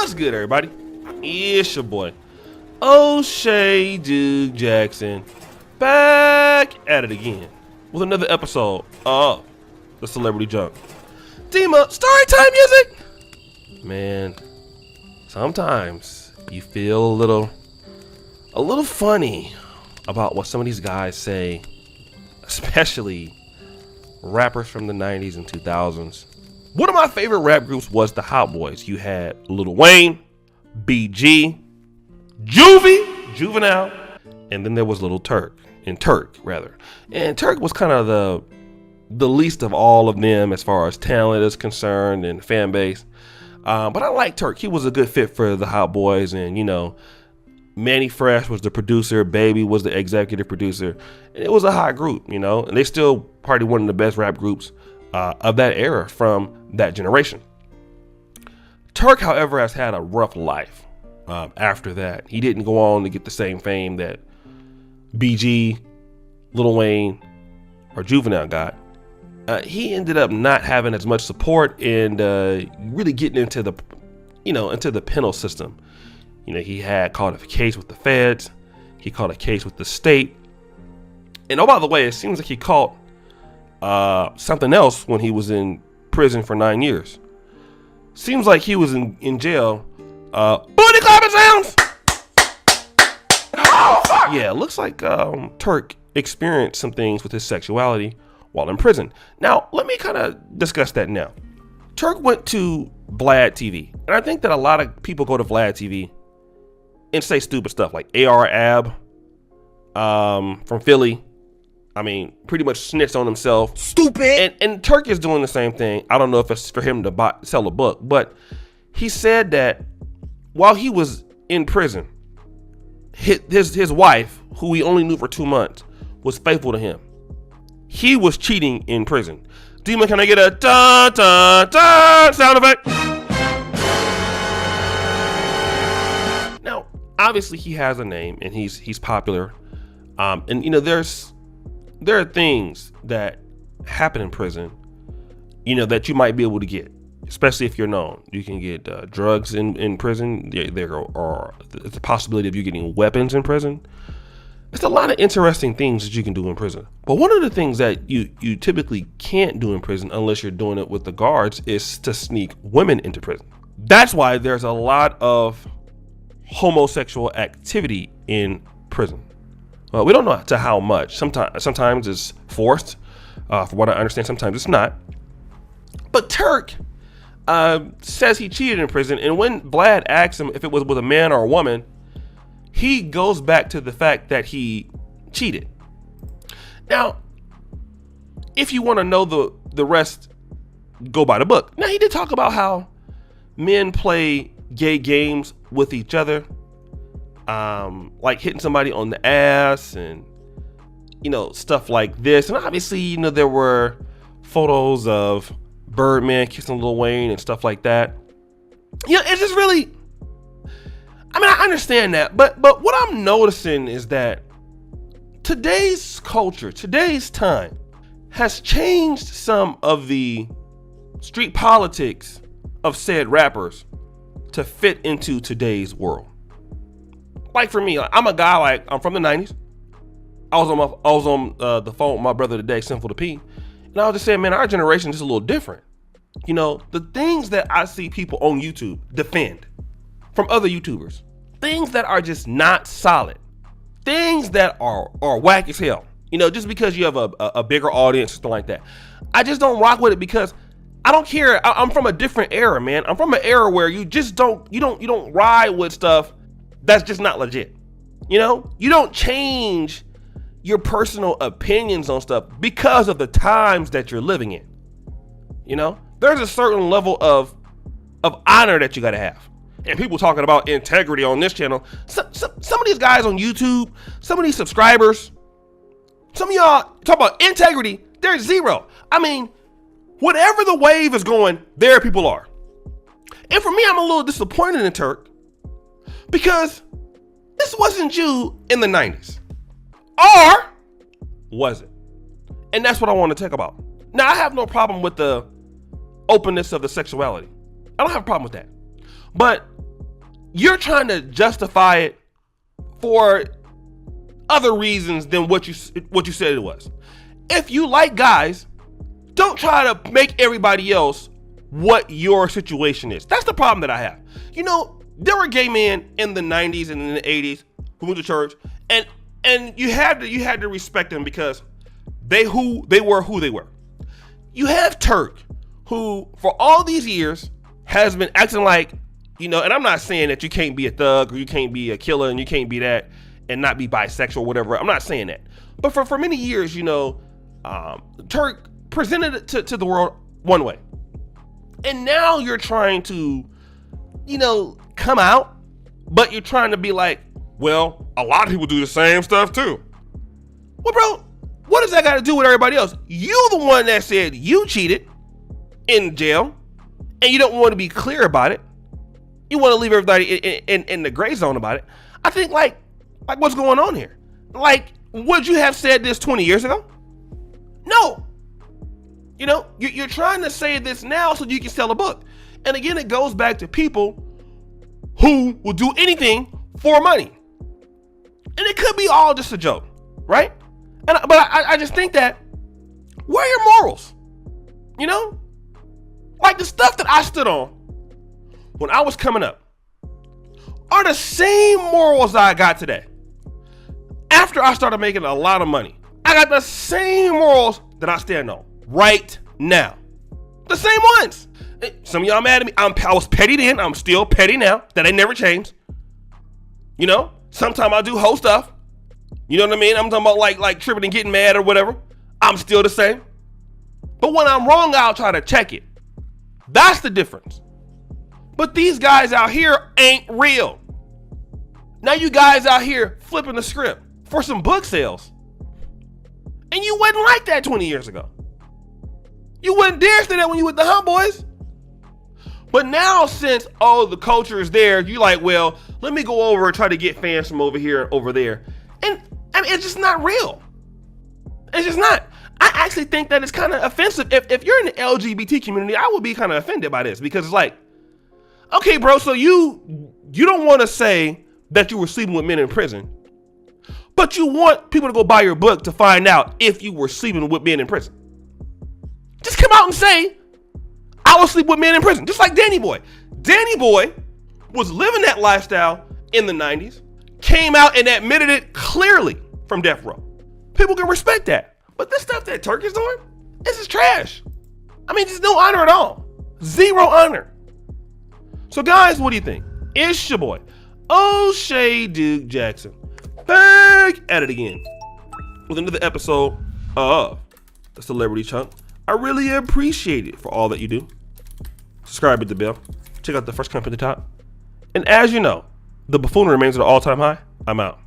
What's good, everybody? It's your boy, O'Shea Duke Jackson, back at it again with another episode of the Celebrity Junk. Dima, storytime music! Man, sometimes you feel a little funny about what some of these guys say, especially rappers from the 90s and 2000s. One of my favorite rap groups was the Hot Boys. You had Lil Wayne, BG, Juvenile, and then there was Turk. And Turk was kind of the least of all of them as far as talent is concerned and fan base. But I like Turk. He was a good fit for the Hot Boys, and Manny Fresh was the producer, Baby was the executive producer, and it was a hot group, and they still probably one of the best rap groups of that era from that generation. Turk, however, has had a rough life after that. He didn't go on to get the same fame that BG, Lil Wayne, or Juvenile got. He ended up not having as much support and really getting into the penal system. He had caught a case with the feds. He caught a case with the state. And oh, by the way, it seems like he caught something else when he was in prison for 9 years. Seems like he was in jail. Booty clapping sounds! Oh, fuck! Yeah, it looks like Turk experienced some things with his sexuality while in prison. Now, let me kind of discuss that now. Turk went to Vlad TV. And I think that a lot of people go to Vlad TV and say stupid stuff like ahhh from Philly. I mean, pretty much snitched on himself. Stupid. And Turk is doing the same thing. I don't know if it's for him to sell a book, but he said that while he was in prison, his wife, who he only knew for 2 months, was faithful to him. He was cheating in prison. Demon, can I get a dun dun dun sound effect? Now, obviously, he has a name and he's popular. There are things that happen in prison, that you might be able to get, especially if you're known. You can get drugs in prison. There are the possibility of you getting weapons in prison. There's a lot of interesting things that you can do in prison. But one of the things that you typically can't do in prison, unless you're doing it with the guards, is to sneak women into prison. That's why there's a lot of homosexual activity in prison. We don't know to how much. Sometimes it's forced, from what I understand. Sometimes it's not. But Turk says he cheated in prison, and when Vlad asks him if it was with a man or a woman, he goes back to the fact that he cheated. Now, if you want to know the rest, go by the book. Now, he did talk about how men play gay games with each other. Like hitting somebody on the ass and stuff like this. And obviously there were photos of Birdman kissing Lil Wayne and stuff like that. It's just really, I understand that, but what I'm noticing is that today's culture, today's time has changed some of the street politics of said rappers to fit into today's world. Like for me, I'm a guy, I'm from the 90s. I was on the phone with my brother today, Simple to P, and I was just saying, man, our generation is a little different. The things that I see people on YouTube defend from other YouTubers, things that are just not solid, things that are whack as hell. Just because you have a bigger audience, something like that. I just don't rock with it because I don't care. I'm from a different era, man. I'm from an era where you just don't ride with stuff that's just not legit. You don't change your personal opinions on stuff because of the times that you're living in. There's a certain level of honor that you got to have. And people talking about integrity on this channel. Some of these guys on YouTube, some of these subscribers, some of y'all talk about integrity. There's zero. Whatever the wave is going, there people are. And for me, I'm a little disappointed in Turk. Because this wasn't you in the 90s. Or was it? And that's what I want to talk about. Now, I have no problem with the openness of the sexuality. I don't have a problem with that. But you're trying to justify it for other reasons than what you said it was. If you like guys, don't try to make everybody else what your situation is. That's the problem that I have. You know, there were gay men in the 90s and in the 80s who went to church, and you had to respect them because they were who they were. You have Turk, who for all these years has been acting like, you know, and I'm not saying that you can't be a thug or you can't be a killer and you can't be that and not be bisexual or whatever. I'm not saying that. But for many years, you know, Turk presented it to the world one way. And now you're trying to, you know, come out, but you're trying to be like, well, a lot of people do the same stuff too. Well, bro, what does that got to do with everybody else? You the one that said you cheated in jail, and you don't want to be clear about it. You want to leave everybody in the gray zone about it. I think like what's going on here? Like, would you have said this 20 years ago? No. You know, you're trying to say this now so you can sell a book. And again, it goes back to people who will do anything for money. And it could be all just a joke, right? But I just think that, where are your morals? You know? Like the stuff that I stood on when I was coming up are the same morals that I got today. After I started making a lot of money, I got the same morals that I stand on right now. The same ones. Some of y'all mad at me. I was petty then. I'm still petty now. That ain't never changed. You know? Sometimes I do whole stuff. You know what I mean? I'm talking about like tripping and getting mad or whatever. I'm still the same. But when I'm wrong, I'll try to check it. That's the difference. But these guys out here ain't real. Now you guys out here flipping the script for some book sales. And you wasn't like that 20 years ago. You wouldn't dare say that when you with the homeboys. But now since, the culture is there, you like, well, let me go over and try to get fans from over here and over there. And I mean, it's just not real. It's just not. I actually think that it's kind of offensive. If you're in the LGBT community, I would be kind of offended by this because it's like, okay, bro, so you don't want to say that you were sleeping with men in prison, but you want people to go buy your book to find out if you were sleeping with men in prison. Just come out and say, I was sleeping with men in prison, just like Danny Boy. Danny Boy was living that lifestyle in the 90s, came out and admitted it clearly from death row. People can respect that. But this stuff that Turk is doing, this is trash. I mean, there's no honor at all. Zero honor. So guys, what do you think? It's your boy, O'Shea Duke Jackson, back at it again with another episode of the Celebrity Chunk. I really appreciate it for all that you do. Subscribe, hit the bell. Check out the first comment at the top. And as you know, the buffoonery remains at an all-time high. I'm out.